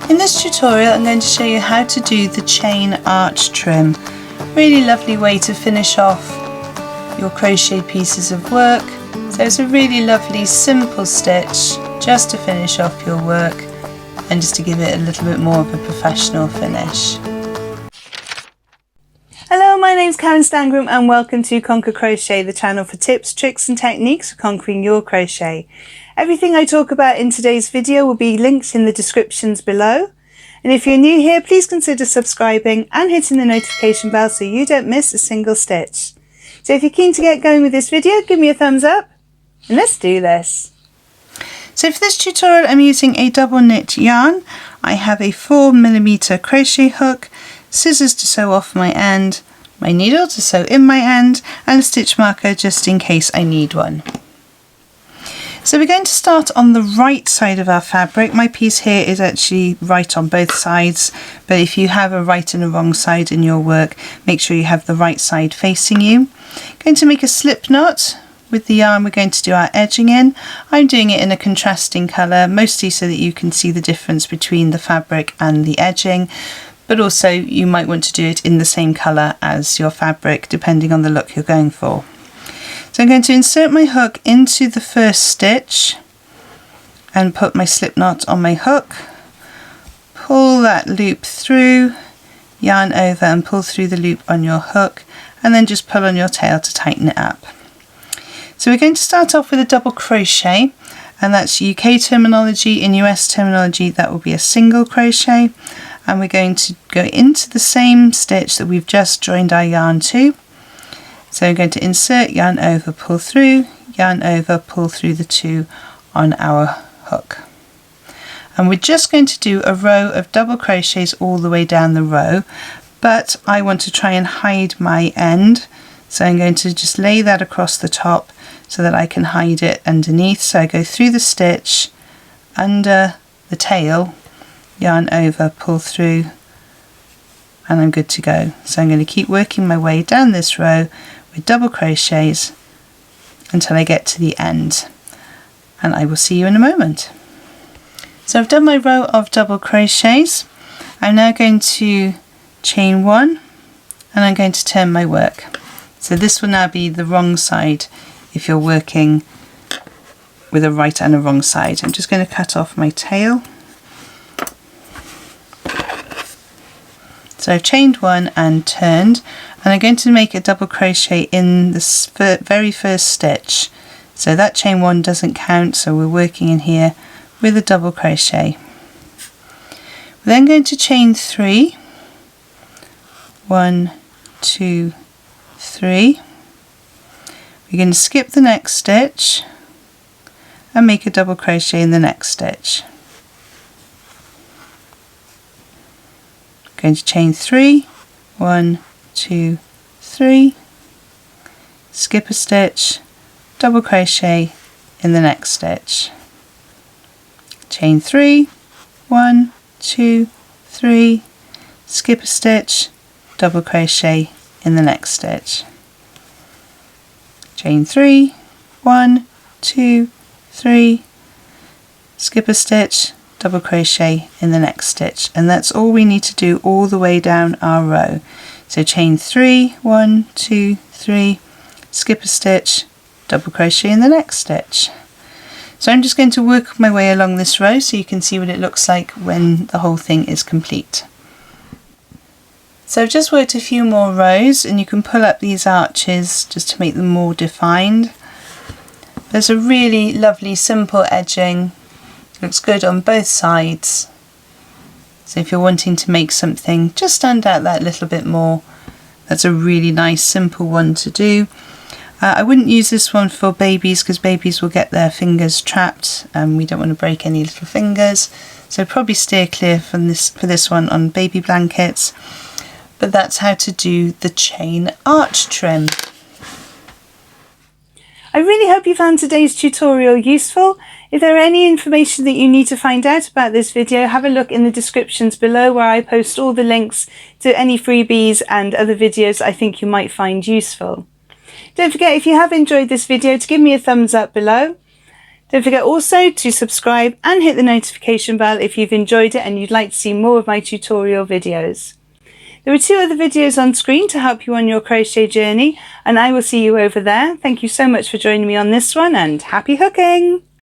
In this tutorial I'm going to show you how to do the chain arch trim. Really lovely way to finish off your crochet pieces of work. So it's a really lovely simple stitch just to finish off your work and just to give it a little bit more of a professional finish. Hello, my name's Karen Stangram and welcome to Conquer Crochet, the channel for tips, tricks and techniques for conquering your crochet. Everything I talk about in today's video will be linked in the descriptions below. And if you're new here, please consider subscribing and hitting the notification bell so you don't miss a single stitch. So if you're keen to get going with this video, give me a thumbs up and let's do this. So for this tutorial I'm using a double knit yarn. I have a 4mm crochet hook, scissors to sew off my end, my needle to sew in my end, and a stitch marker just in case I need one. So we're going to start on the right side of our fabric. My piece here is actually right on both sides, but if you have a right and a wrong side in your work, make sure you have the right side facing you. Going to make a slip knot. With the yarn we're going to do our edging in. I'm doing it in a contrasting colour, mostly so that you can see the difference between the fabric and the edging, but also you might want to do it in the same colour as your fabric depending on the look you're going for. So I'm going to insert my hook into the first stitch and put my slip knot on my hook, pull that loop through, yarn over and pull through the loop on your hook, and then just pull on your tail to tighten it up. So we're going to start off with a double crochet, and that's UK terminology. In US terminology that will be a single crochet, and we're going to go into the same stitch that we've just joined our yarn to. So I'm going to insert, yarn over, pull through, yarn over, pull through the two on our hook. And we're just going to do a row of double crochets all the way down the row, but I want to try and hide my end. So I'm going to just lay that across the top so that I can hide it underneath. So I go through the stitch, under the tail, yarn over, pull through, and I'm good to go. So I'm going to keep working my way down this row with double crochets until I get to the end, and I will see you in a moment. So I've done my row of double crochets. I'm now going to chain one and I'm going to turn my work. So this will now be the wrong side if you're working with a right and a wrong side. I'm just going to cut off my tail. So I've chained one and turned, and I'm going to make a double crochet in this very first stitch. So that chain one doesn't count, so we're working in here with a double crochet. We're then going to chain three. 1, 2, 3. We're going to skip the next stitch and make a double crochet in the next stitch. Going to chain 3, 1, 2, 3, skip a stitch, double crochet in the next stitch, chain 3, 1, 2, 3, skip a stitch, double crochet in the next stitch, chain 3, 1, 2, 3, skip a stitch, double crochet in the next stitch, and that's all we need to do all the way down our row. So chain 3, 1, 2, 3, skip a stitch, double crochet in the next stitch. So I'm just going to work my way along this row so you can see what it looks like when the whole thing is complete. So I've just worked a few more rows, and you can pull up these arches just to make them more defined. There's a really lovely simple edging. Looks good on both sides. So if you're wanting to make something just stand out that little bit more, that's a really nice simple one to do. I wouldn't use this one for babies because babies will get their fingers trapped and we don't want to break any little fingers. So probably steer clear from for this one on baby blankets. But that's how to do the chain arch trim. I really hope you found today's tutorial useful. If there are any information that you need to find out about this video, have a look in the descriptions below where I post all the links to any freebies and other videos I think you might find useful. Don't forget, if you have enjoyed this video, to give me a thumbs up below. Don't forget also to subscribe and hit the notification bell if you've enjoyed it and you'd like to see more of my tutorial videos. There are 2 other videos on screen to help you on your crochet journey, and I will see you over there. Thank you so much for joining me on this one, and happy hooking!